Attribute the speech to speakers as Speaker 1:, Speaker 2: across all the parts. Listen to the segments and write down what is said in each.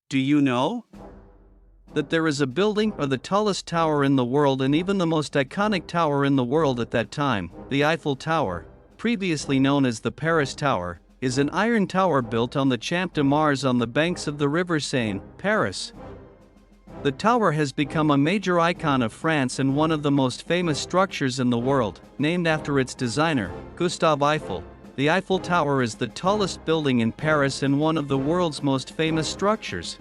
Speaker 1: Do you know that there is a building or the tallest tower in the world and even the most iconic tower in the world at that time, the Eiffel Tower, previously known as the Paris Tower, is an iron tower built on the Champ de Mars on the banks of the River Seine, Paris. The tower has become a major icon of France and one of the most famous structures in the world, named after its designer, Gustave Eiffel. The Eiffel Tower is the tallest building in Paris and one of the world's most famous structures.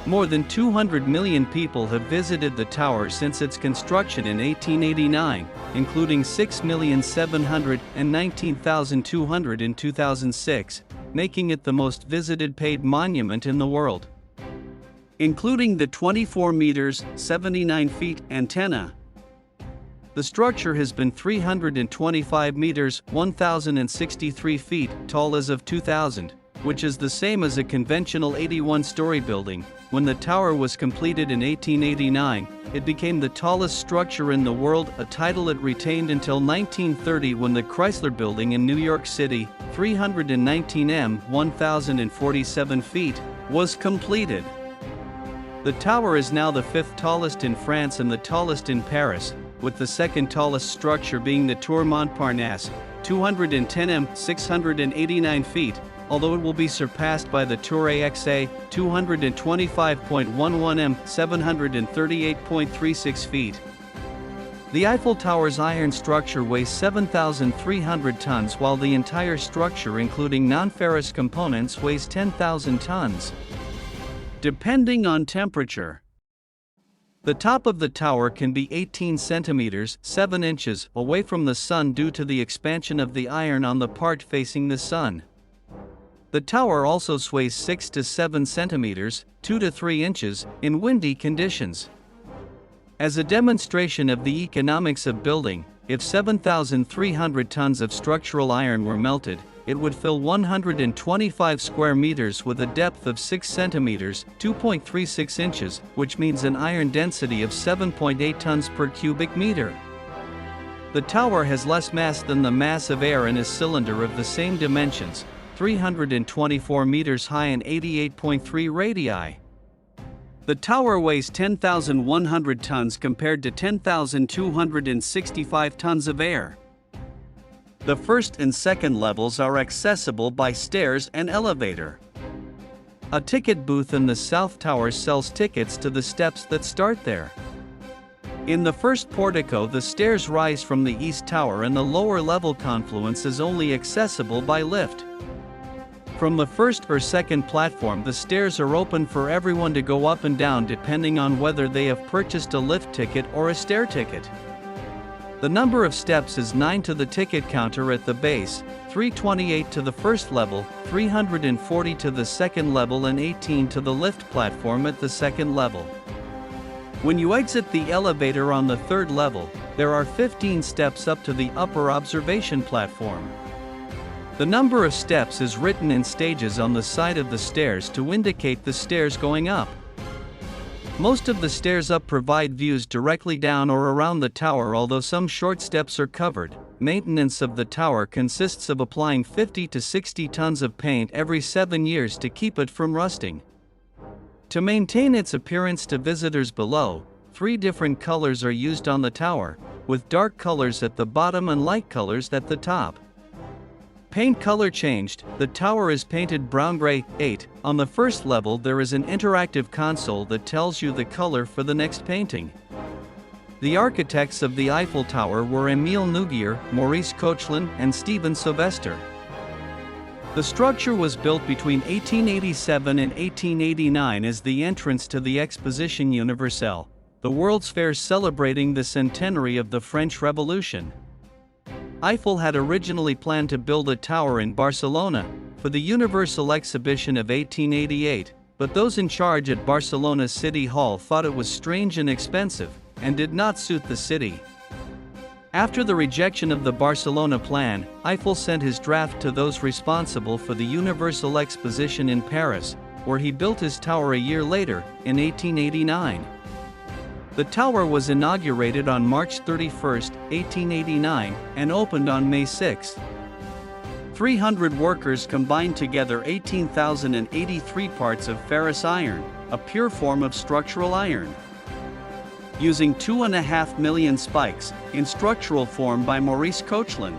Speaker 1: More than 200 million people have visited the tower since its construction in 1889, including 6,719,200 in 2006, making it the most visited paid monument in the world. Including the 24 meters, 79 feet antenna. The structure has been 325 meters, 1,063 feet tall as of 2000, which is the same as a conventional 81-story building. When the tower was completed in 1889, it became the tallest structure in the world, a title it retained until 1930 when the Chrysler Building in New York City, 319 m, 1,047 feet, was completed. The tower is now the fifth tallest in France and the tallest in Paris, with the second tallest structure being the Tour Montparnasse, 210 m, 689 feet, although it will be surpassed by the Tour Eiffel, 225.11 m, 738.36 feet. The Eiffel Tower's iron structure weighs 7,300 tons while the entire structure including non-ferrous components weighs 10,000 tons. Depending on temperature. The top of the tower can be 18 centimeters, 7 inches, away from the sun due to the expansion of the iron on the part facing the sun. The tower also sways 6 to 7 centimeters, 2 to 3 inches, in windy conditions. As a demonstration of the economics of building, if 7,300 tons of structural iron were melted, it would fill 125 square meters with a depth of 6 centimeters, 2.36 inches, which means an iron density of 7.8 tons per cubic meter. The tower has less mass than the mass of air in a cylinder of the same dimensions, 324 meters high and 88.3 radii. The tower weighs 10,100 tons compared to 10,265 tons of air. The first and second levels are accessible by stairs and elevator. A ticket booth in the South Tower sells tickets to the steps that start there. In the first portico, the stairs rise from the East Tower and the lower level confluence is only accessible by lift. From the first or second platform, the stairs are open for everyone to go up and down depending on whether they have purchased a lift ticket or a stair ticket. The number of steps is 9 to the ticket counter at the base, 328 to the first level, 340 to the second level and 18 to the lift platform at the second level. When you exit the elevator on the third level, there are 15 steps up to the upper observation platform. The number of steps is written in stages on the side of the stairs to indicate the stairs going up. Most of the stairs up provide views directly down or around the tower, although some short steps are covered. Maintenance of the tower consists of applying 50 to 60 tons of paint every 7 years to keep it from rusting. To maintain its appearance to visitors below, 3 different colors are used on the tower, with dark colors at the bottom and light colors at the top. Paint color changed, the tower is painted brown-gray. 8. On the first level there is an interactive console that tells you the color for the next painting. The architects of the Eiffel Tower were Émile Nouguier, Maurice Koechlin, and Steven Sylvester. The structure was built between 1887 and 1889 as the entrance to the Exposition Universelle, the World's Fair celebrating the centenary of the French Revolution. Eiffel had originally planned to build a tower in Barcelona for the Universal Exhibition of 1888, but those in charge at Barcelona City Hall thought it was strange and expensive, and did not suit the city. After the rejection of the Barcelona plan, Eiffel sent his draft to those responsible for the Universal Exposition in Paris, where he built his tower a year later, in 1889. The tower was inaugurated on March 31, 1889, and opened on May 6. 300 workers combined together 18,083 parts of ferrous iron, a pure form of structural iron. Using 2.5 million spikes, in structural form by Maurice Koechlin.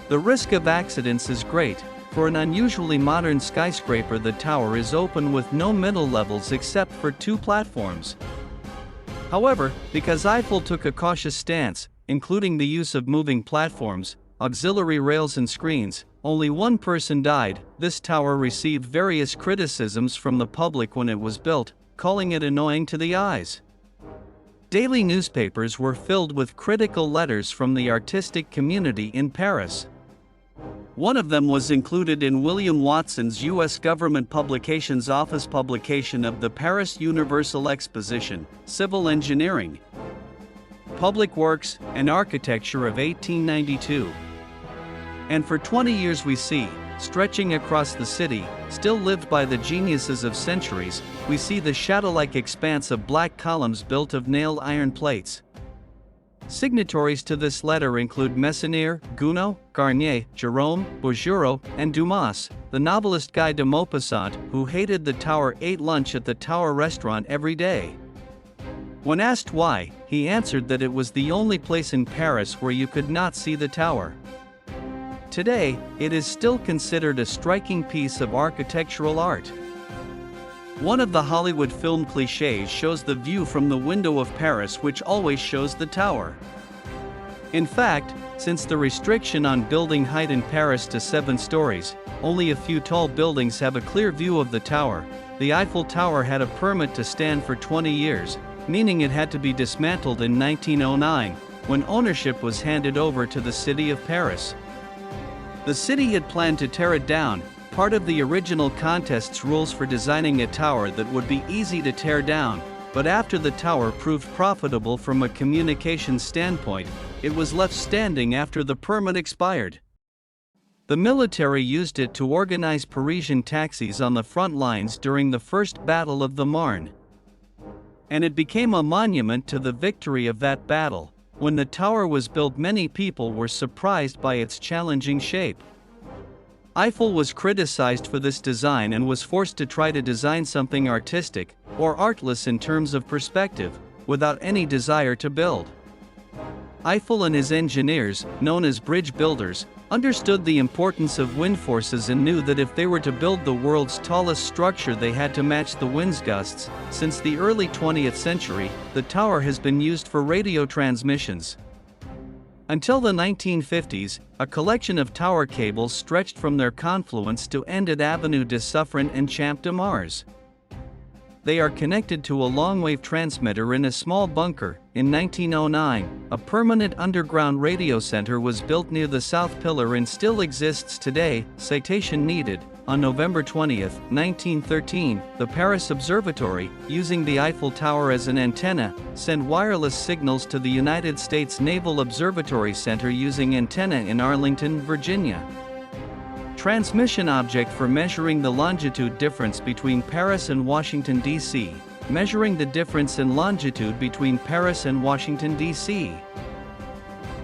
Speaker 1: The risk of accidents is great. For an unusually modern skyscraper, the tower is open with no middle levels except for 2 platforms. However, because Eiffel took a cautious stance, including the use of moving platforms, auxiliary rails and screens, only 1 person died. This tower received various criticisms from the public when it was built, calling it annoying to the eyes. Daily newspapers were filled with critical letters from the artistic community in Paris. One of them was included in William Watson's U.S. Government Publications Office publication of the Paris Universal Exposition, Civil Engineering, Public Works, and Architecture of 1892. And for 20 years we see, stretching across the city, still lived by the geniuses of centuries, we see the shadow-like expanse of black columns built of nailed iron plates. Signatories to this letter include Messonnier, Gounod, Garnier, Jerome, Bouguereau, and Dumas. The novelist Guy de Maupassant, who hated the tower, ate lunch at the Tower restaurant every day. When asked why, he answered that it was the only place in Paris where you could not see the tower. Today, it is still considered a striking piece of architectural art. One of the Hollywood film clichés shows the view from the window of Paris, which always shows the tower. In fact, since the restriction on building height in Paris to 7 stories, only a few tall buildings have a clear view of the tower. The Eiffel Tower had a permit to stand for 20 years, meaning it had to be dismantled in 1909, when ownership was handed over to the city of Paris. The city had planned to tear it down, part of the original contest's rules for designing a tower that would be easy to tear down, but after the tower proved profitable from a communications standpoint, it was left standing after the permit expired. The military used it to organize Parisian taxis on the front lines during the First Battle of the Marne. And it became a monument to the victory of that battle. When the tower was built, many people were surprised by its challenging shape. Eiffel was criticized for this design and was forced to try to design something artistic, or artless in terms of perspective, without any desire to build. Eiffel and his engineers, known as bridge builders, understood the importance of wind forces and knew that if they were to build the world's tallest structure, they had to match the wind's gusts. Since the early 20th century, the tower has been used for radio transmissions. Until the 1950s, a collection of tower cables stretched from their confluence to end at Avenue de Suffren and Champ de Mars. They are connected to a long-wave transmitter in a small bunker. In 1909, a permanent underground radio center was built near the South Pillar and still exists today. Citation needed. On November 20, 1913, the Paris Observatory, using the Eiffel Tower as an antenna, sent wireless signals to the United States Naval Observatory Center using antenna in Arlington, Virginia. Transmission object for measuring the longitude difference between Paris and Washington, D.C., measuring the difference in longitude between Paris and Washington, D.C.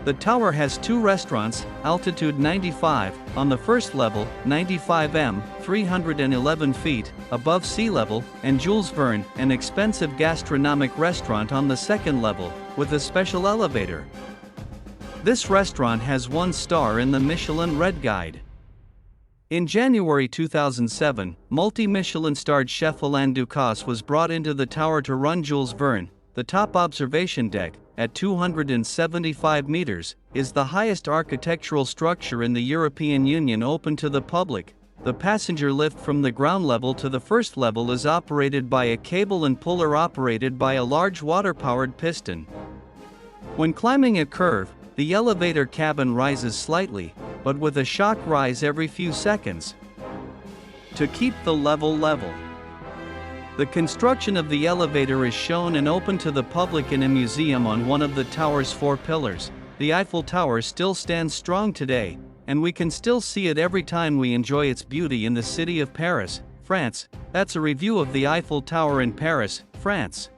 Speaker 1: The tower has 2 restaurants, altitude 95, on the first level, 95 m, 311 feet, above sea level, and Jules Verne, an expensive gastronomic restaurant on the second level, with a special elevator. This restaurant has 1 star in the Michelin Red Guide. In January 2007, multi-Michelin-starred chef Alain Ducasse was brought into the tower to run Jules Verne. The top observation deck, at 275 meters, is the highest architectural structure in the European Union open to the public. The passenger lift from the ground level to the first level is operated by a cable and puller operated by a large water-powered piston. When climbing a curve, the elevator cabin rises slightly, but with a shock rise every few seconds, to keep the level level. The construction of the elevator is shown and open to the public in a museum on one of the tower's 4 pillars. The Eiffel Tower still stands strong today, and we can still see it every time we enjoy its beauty in the city of Paris, France. That's a review of the Eiffel Tower in Paris, France.